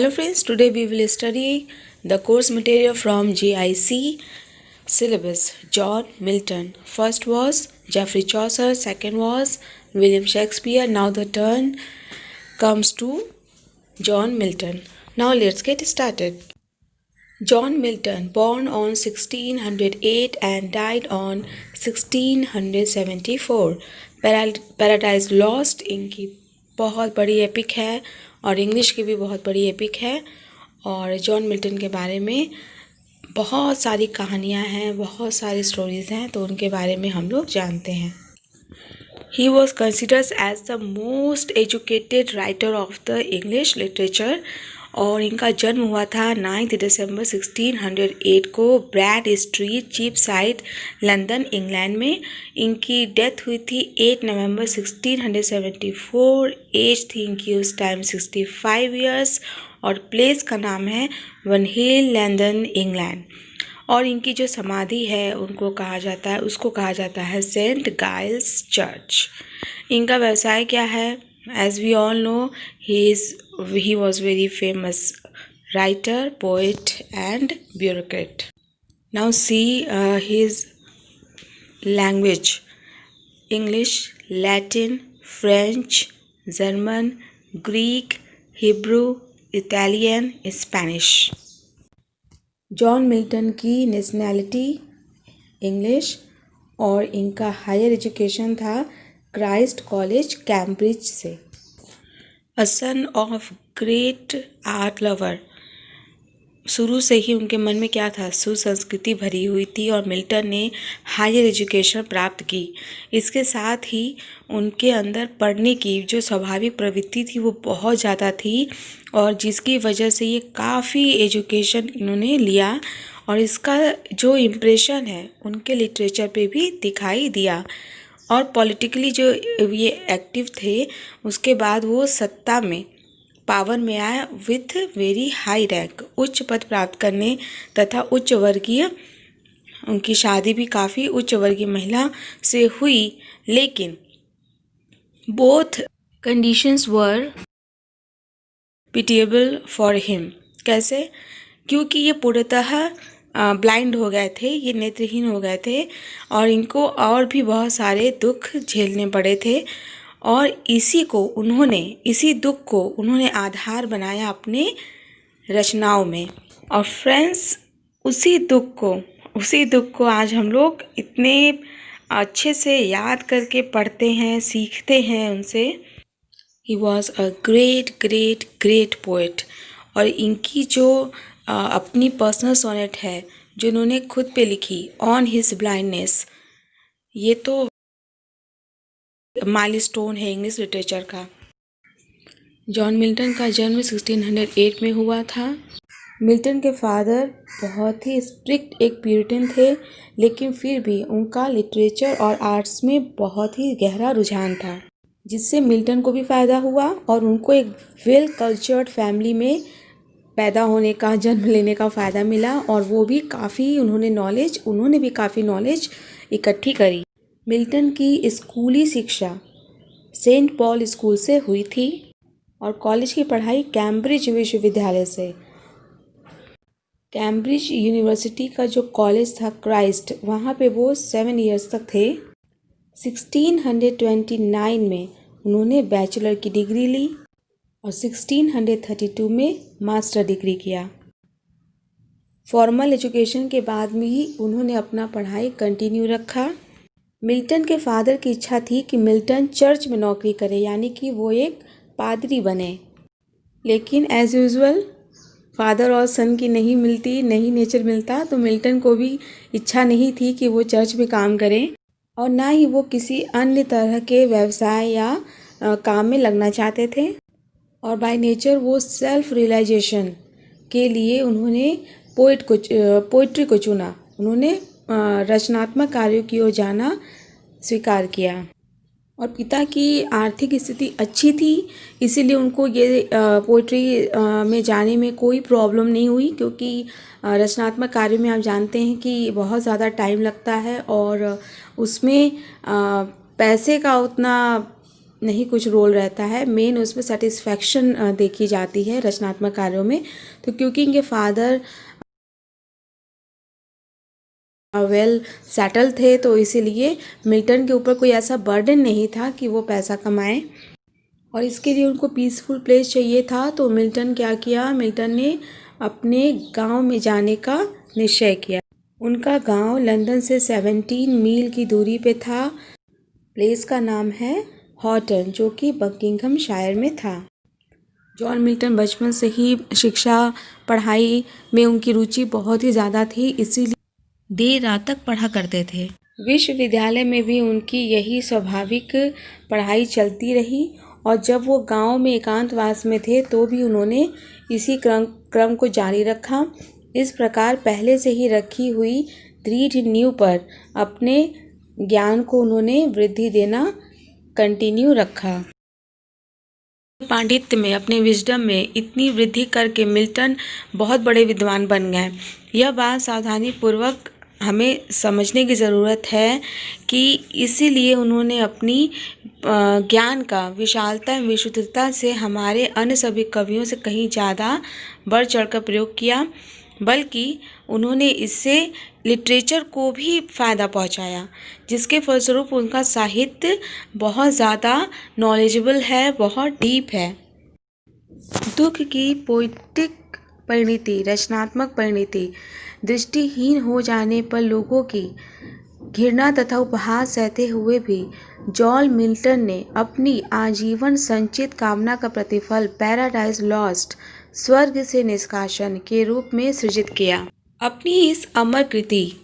Hello friends, today we will study the course material from GIC syllabus. John Milton. First was Geoffrey Chaucer, second was William Shakespeare. Now the turn comes to John Milton. Now let's get started. John Milton, born on 1608 and died on 1674. Paradise lost इनकी बहुत बड़ी epic है और English की भी बहुत बड़ी epic है। और जॉन मिल्टन के बारे में बहुत सारी कहानियाँ हैं, बहुत सारी स्टोरीज़ हैं, तो उनके बारे में हम लोग जानते हैं। He was considered as the most educated writer of the English literature और इनका जन्म हुआ था 9 दिसंबर 1608 को ब्रैड स्ट्रीट चीपसाइड लंदन इंग्लैंड में। इनकी डेथ हुई थी 8 नवंबर 1674। एज थी इनकी उस टाइम 65 इयर्स और प्लेस का नाम है वन हिल लंदन इंग्लैंड। और इनकी जो समाधि है उसको कहा जाता है सेंट गाइल्स चर्च। इनका व्यवसाय क्या है? As we all know, he was very famous writer, poet and bureaucrat. Now see his language: English, Latin, French, German, Greek, Hebrew, Italian, Spanish. John Milton की नेशनैलिटी इंग्लिश और इनका higher education था Christ College Cambridge से। A son of great art lover, शुरू से ही उनके मन में क्या था? सुसंस्कृति भरी हुई थी और मिल्टन ने हायर एजुकेशन प्राप्त की। इसके साथ ही उनके अंदर पढ़ने की जो स्वाभाविक प्रवृत्ति थी वो बहुत ज़्यादा थी और जिसकी वजह से ये काफ़ी एजुकेशन इन्होंने लिया और इसका जो इम्प्रेशन है उनके लिटरेचर पे भी दिखाई दिया। और पॉलिटिकली जो ये एक्टिव थे उसके बाद वो सत्ता में पावर में आया विथ वेरी हाई रैंक, उच्च पद प्राप्त करने तथा उच्च वर्गीय, उनकी शादी भी काफ़ी उच्च वर्गीय महिला से हुई। लेकिन both conditions were pitiable for him. कैसे? क्योंकि ये पूर्णतः ब्लाइंड हो गए थे, ये नेत्रहीन हो गए थे और इनको और भी बहुत सारे दुख झेलने पड़े थे और इसी दुख को उन्होंने आधार बनाया अपने रचनाओं में। और फ्रेंड्स, उसी दुख को आज हम लोग इतने अच्छे से याद करके पढ़ते हैं, सीखते हैं उनसे। He was a great great great poet. और इनकी जो अपनी पर्सनल सोनेट है जो उन्होंने खुद पे लिखी, ऑन हिज ब्लाइंडनेस, ये तो माइलस्टोन है इंग्लिश लिटरेचर का। जॉन मिल्टन का जन्म 1608 में हुआ था। मिल्टन के फादर बहुत ही स्ट्रिक्ट एक प्यूरिटन थे, लेकिन फिर भी उनका लिटरेचर और आर्ट्स में बहुत ही गहरा रुझान था, जिससे मिल्टन को भी फ़ायदा हुआ और उनको एक वेल कल्चर्ड फैमिली में पैदा होने का, जन्म लेने का फ़ायदा मिला और वो भी उन्होंने भी काफ़ी नॉलेज इकट्ठी करी। मिल्टन की स्कूली शिक्षा सेंट पॉल स्कूल से हुई थी और कॉलेज की पढ़ाई कैम्ब्रिज विश्वविद्यालय से। कैम्ब्रिज यूनिवर्सिटी का जो कॉलेज था क्राइस्ट, वहाँ पे वो 7 इयर्स तक थे। 1629 में उन्होंने बैचलर की डिग्री ली और 1632 में मास्टर डिग्री किया। फॉर्मल एजुकेशन के बाद में ही उन्होंने अपना पढ़ाई कंटिन्यू रखा। मिल्टन के फादर की इच्छा थी कि मिल्टन चर्च में नौकरी करे, यानी कि वो एक पादरी बने, लेकिन एज यूजुअल फादर और सन की नहीं नेचर मिलता, तो मिल्टन को भी इच्छा नहीं थी कि वो चर्च में काम करें और ना ही वो किसी अन्य तरह के व्यवसाय या काम में लगना चाहते थे। और बाय नेचर वो सेल्फ रियलाइजेशन के लिए उन्होंने पोइट्री को चुना। उन्होंने रचनात्मक कार्यों की ओर जाना स्वीकार किया और पिता की आर्थिक स्थिति अच्छी थी, इसीलिए उनको ये पोइट्री में जाने में कोई प्रॉब्लम नहीं हुई, क्योंकि रचनात्मक कार्यों में आप जानते हैं कि बहुत ज़्यादा टाइम लगता है और उसमें पैसे का उतना नहीं कुछ रोल रहता है, मेन उसमें सेटिस्फैक्शन देखी जाती है रचनात्मक कार्यों में। तो क्योंकि इनके फादर वेल सेटल थे, तो इसीलिए मिल्टन के ऊपर कोई ऐसा बर्डन नहीं था कि वो पैसा कमाएं, और इसके लिए उनको पीसफुल प्लेस चाहिए था। तो मिल्टन क्या किया, मिल्टन ने अपने गांव में जाने का निश्चय किया। उनका गांव लंदन से 17 मील की दूरी पे था। प्लेस का नाम है हॉटन, जो कि बकिंघमशायर में था। जॉन मिल्टन बचपन से ही शिक्षा पढ़ाई में उनकी रुचि बहुत ही ज़्यादा थी, इसीलिए देर रात तक पढ़ा करते थे। विश्वविद्यालय में भी उनकी यही स्वाभाविक पढ़ाई चलती रही, और जब वो गांव में एकांतवास में थे तो भी उन्होंने इसी क्रम को जारी रखा। इस प्रकार पहले से ही रखी हुई दृढ़ नींव पर अपने ज्ञान को उन्होंने वृद्धि देना कंटिन्यू रखा। पांडित्य में, अपने विजडम में इतनी वृद्धि करके मिल्टन बहुत बड़े विद्वान बन गए। यह बात सावधानी पूर्वक हमें समझने की ज़रूरत है कि इसीलिए उन्होंने अपनी ज्ञान का विशालता एवं विशुद्धता से हमारे अन्य सभी कवियों से कहीं ज़्यादा बढ़ चढ़कर प्रयोग किया, बल्कि उन्होंने इससे लिटरेचर को भी फ़ायदा पहुंचाया, जिसके फलस्वरूप उनका साहित्य बहुत ज़्यादा नॉलेजेबल है, बहुत डीप है। दुख की पोइटिक परिणति, रचनात्मक परिणति दृष्टिहीन हो जाने पर लोगों की घृणा तथा उपहास सहते हुए भी जॉन मिल्टन ने अपनी आजीवन संचित कामना का प्रतिफल पैराडाइज लॉस्ट, स्वर्ग से निष्कासन के रूप में सृजित किया। अपनी इस अमर कृति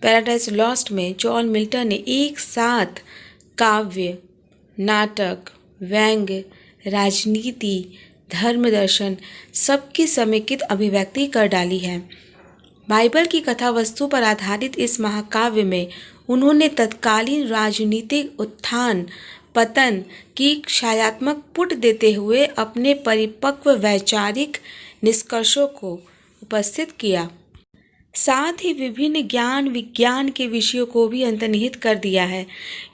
पैराडाइज लॉस्ट में जॉन मिल्टन ने एक साथ काव्य, नाटक, व्यंग्य, राजनीति, धर्म दर्शन सबकी समेकित अभिव्यक्ति कर डाली है। बाइबल की कथा वस्तु पर आधारित इस महाकाव्य में उन्होंने तत्कालीन राजनीतिक उत्थान पतन की क्षयात्मक पुट देते हुए अपने परिपक्व वैचारिक निष्कर्षों को उपस्थित किया। साथ ही विभिन्न ज्ञान विज्ञान के विषयों को भी अंतर्निहित कर दिया है।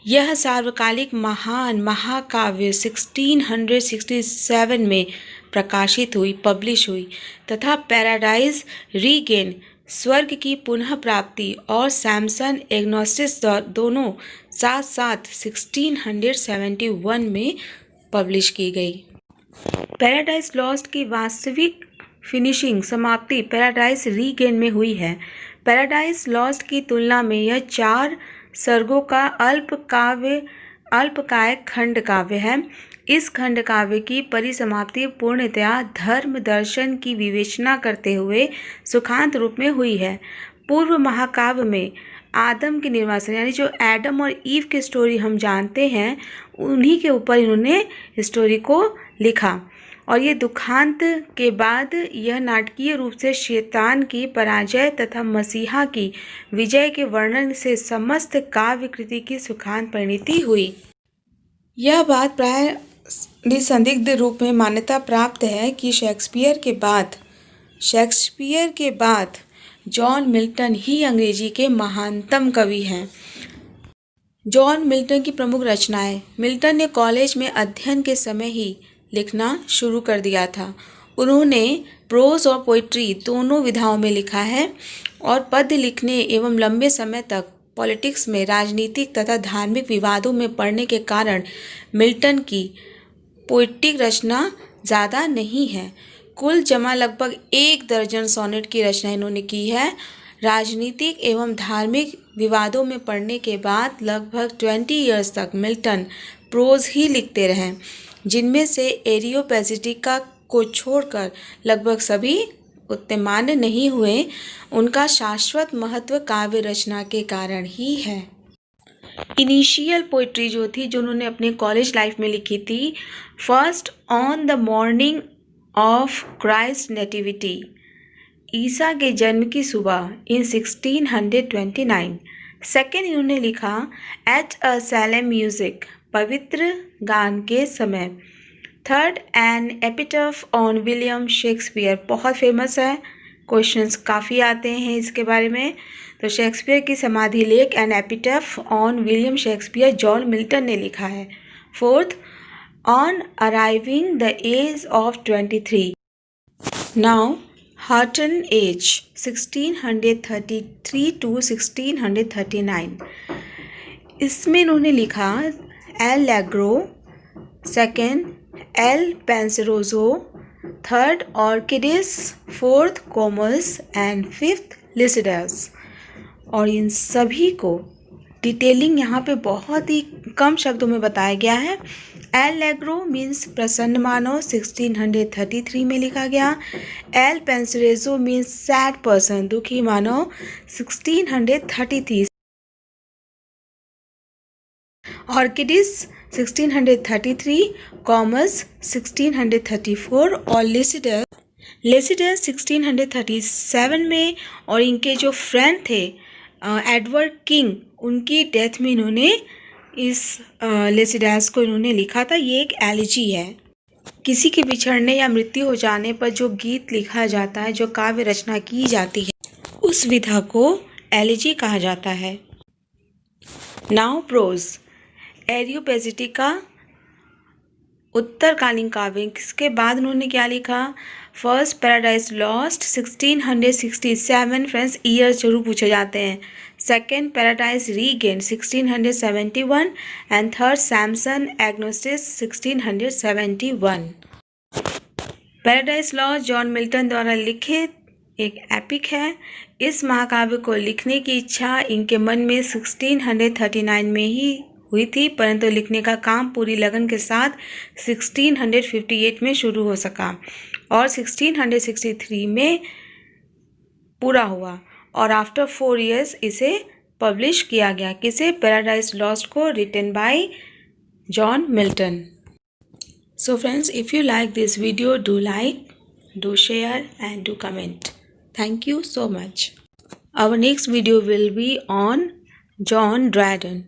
यह सार्वकालिक महान महाकाव्य 1667 में प्रकाशित हुई, पब्लिश हुई, तथा पैराडाइज रीगेन, स्वर्ग की पुनः प्राप्ति, और सैमसन एग्नोसिस दोनों साथ साथ 1671 में पब्लिश की गई। पैराडाइज लॉस्ट की वास्तविक फिनिशिंग समाप्ति पैराडाइज रीगेन में हुई है। पैराडाइज लॉस्ट की तुलना में यह 4 सर्गों का अल्पकाय खंड काव्य है। इस खंड काव्य की परिसमाप्ति पूर्णतया धर्म दर्शन की विवेचना करते हुए सुखांत रूप में हुई है। पूर्व महाकाव्य में आदम के निर्वासन, यानी जो एडम और ईव की स्टोरी हम जानते हैं, उन्हीं के ऊपर इन्होंने स्टोरी को लिखा, और ये दुखांत के बाद यह नाटकीय रूप से शैतान की पराजय तथा मसीहा की विजय के वर्णन से समस्त काव्य कृति की सुखांत परिणति हुई। यह बात प्राय निसंदिग्ध रूप में मान्यता प्राप्त है कि शेक्सपियर के बाद जॉन मिल्टन ही अंग्रेजी के महानतम कवि हैं। जॉन मिल्टन की प्रमुख रचनाएं। मिल्टन ने कॉलेज में अध्ययन के समय ही लिखना शुरू कर दिया था। उन्होंने प्रोज और पोइट्री दोनों विधाओं में लिखा है, और पद्य लिखने एवं लंबे समय तक पॉलिटिक्स में राजनीतिक तथा धार्मिक विवादों में पड़ने के कारण मिल्टन की पोइटिक रचना ज़्यादा नहीं है। कुल जमा लगभग 1 दर्जन सोनेट की रचना इन्होंने की है। राजनीतिक एवं धार्मिक विवादों में पड़ने के बाद लगभग 20 ईयर्स तक मिल्टन प्रोज ही लिखते रहे, जिनमें से एरियोपेजिटिका को छोड़कर लगभग सभी उतने मान्य नहीं हुए। उनका शाश्वत महत्व काव्य रचना के कारण ही है। इनिशियल पोइट्री जो थी, जो उन्होंने अपने कॉलेज लाइफ में लिखी थी, first on the morning of Christ nativity, ईसा के जन्म की सुबह, इन 1629। सेकेंड इन्होंने लिखा एट अ सैलेम म्यूजिक, पवित्र गान के समय। Third an epitaph on William Shakespeare, बहुत फेमस है, क्वेश्चंस काफ़ी आते हैं इसके बारे में। तो शेक्सपियर की समाधि लेख an epitaph on William Shakespeare John Milton ने लिखा है। Fourth, on arriving the age of 23. Now, Hutton age 1633 to 1639. इसमें इन्होंने लिखा Allegro, second Il Penseroso, third Arcades, fourth Comus and fifth Lycidas. और इन सभी को डिटेलिंग यहाँ पे बहुत ही कम शब्दों में बताया गया है। एलेग्रो मीन्स प्रसन्न मानव 1633 में लिखा गया। एल पेंसरेजो मीन्स सैड पर्सन दुखी मानव 1633। ऑर्किडिस 1633, कॉमस 1634 और लेसिडस 1637 में। और इनके जो फ्रेंड थे एडवर्ड किंग, उनकी डेथ में इन्होंने इस लेसिडस को इन्होंने लिखा था। ये एक एलिजी है। किसी के बिछड़ने या मृत्यु हो जाने पर जो गीत लिखा जाता है, जो काव्य रचना की जाती है, उस विधा को एलिजी कहा जाता है। Now pros. एरियोपेजिटिका उत्तरकालीन काव्य। इसके बाद उन्होंने क्या लिखा? First Paradise Lost 1667, friends year जरूर पूछे जाते हैं। Second Paradise Regained 1671 and third Samson Agonistes 1671। Paradise Lost John Milton द्वारा लिखित एक एपिक है। इस महाकाव्य को लिखने की इच्छा इनके मन में 1639 में ही हुई थी, परंतु लिखने का काम पूरी लगन के साथ 1658 में शुरू हो सका और 1663 में पूरा हुआ और आफ्टर 4 years इसे पब्लिश किया गया। किसे? पैराडाइज लॉस्ट को, written by John Milton. So friends, if you like this video, do like, do share and do comment. Thank you so much. Our next video will be on John Dryden.